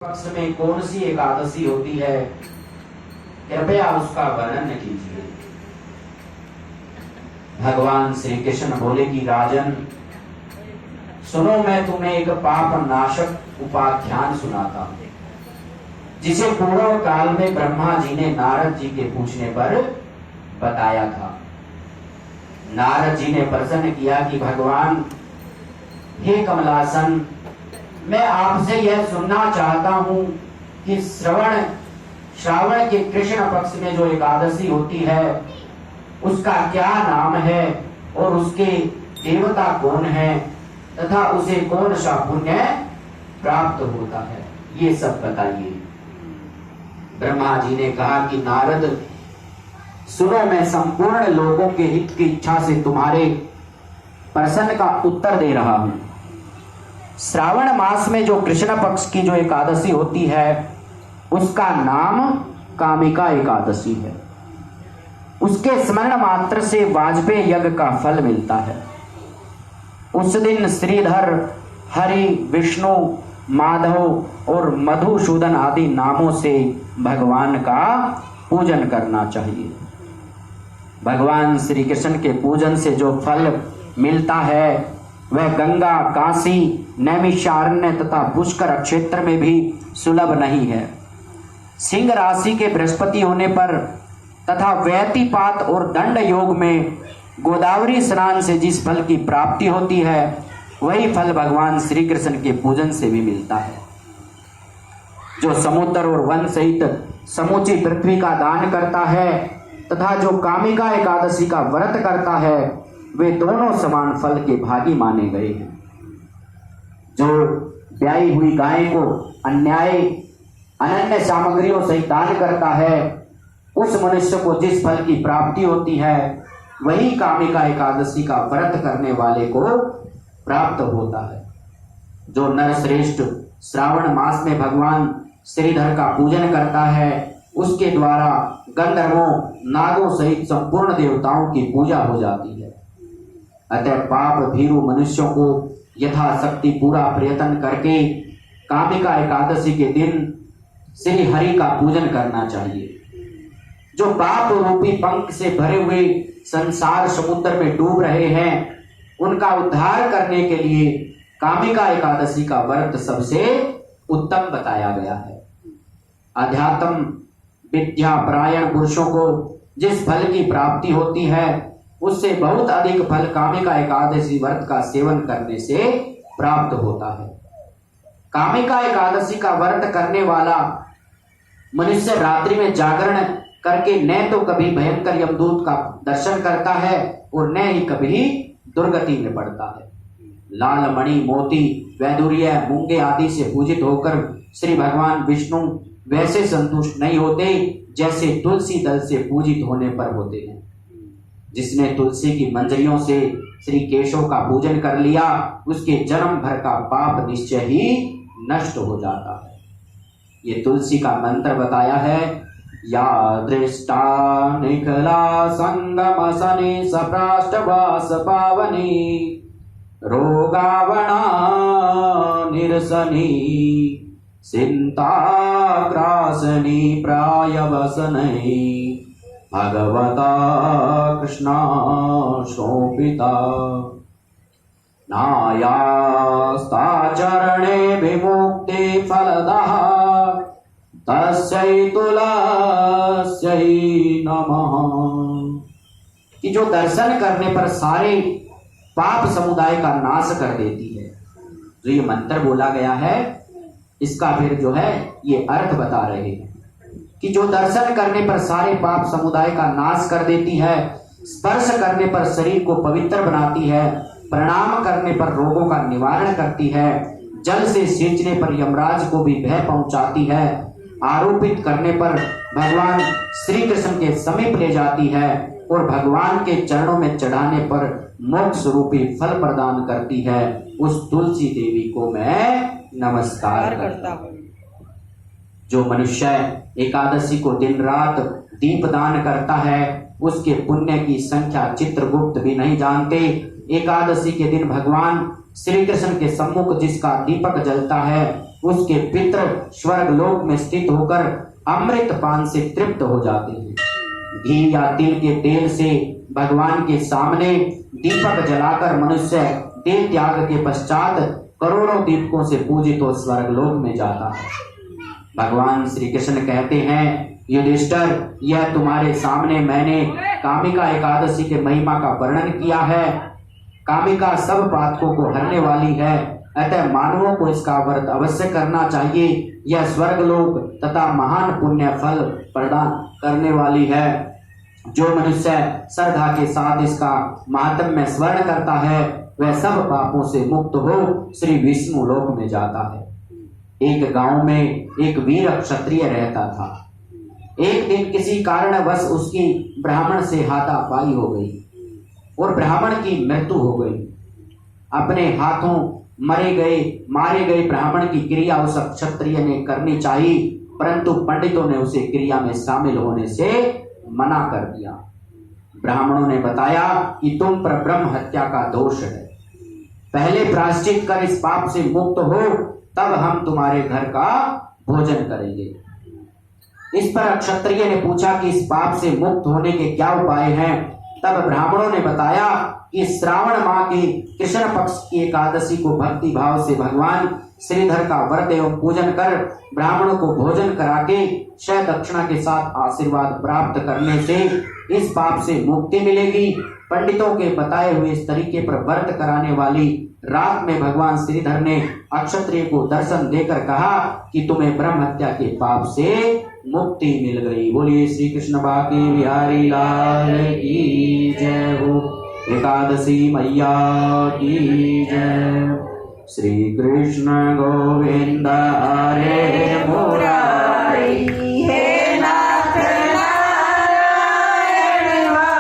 पक्ष में कौन सी एकादशी होती है, कृपया उसका वर्णन कीजिए। भगवान श्री कृष्ण बोले कि राजन सुनो, मैं तुम्हें एक पाप नाशक उपाख्यान सुनाता हूं, जिसे पूर्व काल में ब्रह्मा जी ने नारद जी के पूछने पर बताया था। नारद जी ने प्रश्न किया कि भगवान, हे कमलासन, मैं आपसे यह सुनना चाहता हूं कि श्रावण के कृष्ण पक्ष में जो एकादशी होती है उसका क्या नाम है और उसके देवता कौन है तथा उसे कौन सा पुण्य प्राप्त होता है, ये सब बताइए। ब्रह्मा जी ने कहा कि नारद सुनो, मैं संपूर्ण लोगों के हित की इच्छा से तुम्हारे प्रश्न का उत्तर दे रहा हूं। श्रावण मास में जो कृष्ण पक्ष की जो एकादशी होती है उसका नाम कामिका एकादशी है। उसके स्मरण मात्र से वाजपेय यज्ञ का फल मिलता है। उस दिन श्रीधर, हरि, विष्णु, माधव और मधुसूदन आदि नामों से भगवान का पूजन करना चाहिए। भगवान श्री कृष्ण के पूजन से जो फल मिलता है वह गंगा, काशी, नैमिषारण्य तथा पुष्कर क्षेत्र में भी सुलभ नहीं है। सिंह राशि के बृहस्पति होने पर तथा व्यतिपात और दंड योग में गोदावरी स्नान से जिस फल की प्राप्ति होती है वही फल भगवान श्री कृष्ण के पूजन से भी मिलता है। जो समुद्र और वन सहित समूची पृथ्वी का दान करता है तथा जो कामिका एकादशी का व्रत करता है वे दोनों समान फल के भागी माने गए हैं। जो ब्याई हुई गाय को अनन्य सामग्रियों से दान करता है उस मनुष्य को जिस फल की प्राप्ति होती है वही कामिका एकादशी का व्रत करने वाले को प्राप्त होता है। जो नरश्रेष्ठ श्रावण मास में भगवान श्रीधर का पूजन करता है उसके द्वारा गंधर्वों, नागों सहित संपूर्ण देवताओं की पूजा हो जाती है। अतः पाप भीरु मनुष्यों को यथाशक्ति पूरा प्रयत्न करके कामिका एकादशी के दिन श्री हरि का पूजन करना चाहिए। जो पाप रूपी पंख से भरे हुए संसार समुद्र में डूब रहे हैं उनका उद्धार करने के लिए कामिका एकादशी का व्रत सबसे उत्तम बताया गया है। अध्यात्म विद्या परायण पुरुषों को जिस फल की प्राप्ति होती है उससे बहुत अधिक फल कामिका एकादशी व्रत का सेवन करने से प्राप्त होता है। कामिका एकादशी का व्रत करने वाला मनुष्य रात्रि में जागरण करके न तो कभी भयंकर यमदूत का दर्शन करता है और न ही कभी दुर्गति में पड़ता है। लाल मणि, मोती, वैदुर्य, मूंगे आदि से पूजित होकर श्री भगवान विष्णु वैसे संतुष्ट नहीं होते जैसे तुलसी दल से पूजित होने पर होते हैं। जिसने तुलसी की मंजरियों से श्री केशव का पूजन कर लिया उसके जन्म भर का पाप निश्चय ही नष्ट हो जाता है। ये तुलसी का मंत्र बताया है। या दृष्टा निखला संगम सनि सप्राष्टवास पावनी रोगावणा निरसनी सिंताग्रासनी प्रायवसनै भगवता कृष्णा शोभिता नायास्ता चरणे विमुक्ति फलदः तस्यै तुलस्यै नमः। कि जो दर्शन करने पर सारे पाप समुदाय का नाश कर देती है। जो ये मंत्र बोला गया है इसका फिर जो है ये अर्थ बता रहे हैं कि जो दर्शन करने पर सारे पाप समुदाय का नाश कर देती है, स्पर्श करने पर शरीर को पवित्र बनाती है, प्रणाम करने पर रोगों का निवारण करती है, जल से सींचने पर यमराज को भी भय पहुंचाती है, आरोपित करने पर भगवान श्री कृष्ण के समीप ले जाती है और भगवान के चरणों में चढ़ाने पर मोक्ष रूपी फल प्रदान करती है, उस तुलसी देवी को मैं नमस्कार करता हूँ। जो मनुष्य एकादशी को दिन रात दीपदान करता है उसके पुण्य की संख्या चित्रगुप्त भी नहीं जानते। एकादशी के दिन भगवान श्री कृष्ण के सम्मुख जिसका दीपक जलता है उसके पितृ स्वर्ग लोक में स्थित होकर अमृत पान से तृप्त हो जाते हैं। घी या तिल के तेल से भगवान के सामने दीपक जलाकर मनुष्य देह त्याग के पश्चात करोड़ों दीपकों से पूजित हो स्वर्ग लोक में जाता है। भगवान श्री कृष्ण कहते हैं, युधिष्ठिर, यह तुम्हारे सामने मैंने कामिका एकादशी के महिमा का वर्णन किया है। कामिका सब पातकों को हरने वाली है, अतः मानवों को इसका व्रत अवश्य करना चाहिए। यह स्वर्गलोक तथा महान पुण्य फल प्रदान करने वाली है। जो मनुष्य श्रद्धा के साथ इसका महात्म्य स्मरण करता है वह सब पापों से मुक्त हो श्री विष्णु लोक में जाता है। एक गांव में एक वीर क्षत्रिय रहता था। एक दिन किसी कारणवश उसकी ब्राह्मण से हाथापाई हो गई और ब्राह्मण की मृत्यु हो गई। अपने हाथों मारे गए ब्राह्मण की क्रिया उस क्षत्रिय ने करनी चाहिए, परंतु पंडितों ने उसे क्रिया में शामिल होने से मना कर दिया। ब्राह्मणों ने बताया कि तुम पर ब्रह्म हत्या का दोष है, पहले प्रायश्चित कर इस पाप से मुक्त हो, तब हम तुम्हारे घर का भोजन करेंगे। इस पर क्षत्रिय ने पूछा कि इस पाप से मुक्त होने के क्या उपाय हैं। तब ब्राह्मणों ने बताया कि श्रावण माह की कृष्ण पक्ष की एकादशी को भक्ति भाव से भगवान श्रीधर का व्रत एवं पूजन कर ब्राह्मणों को भोजन करा के शय दक्षिणा के साथ आशीर्वाद प्राप्त करने से इस पाप से मुक्ति मिलेगी। पंडितों के बताए हुए इस तरीके पर व्रत कराने वाली रात में भगवान श्रीधर ने अक्षत्रिय को दर्शन देकर कहा कि तुम्हें ब्रह्म हत्या के पाप से मुक्ति मिल गई। बोलिए श्री कृष्ण बाकी बिहारी लाल की जय हो। एकादशी मैया की जय। श्री कृष्ण गोविंद हरे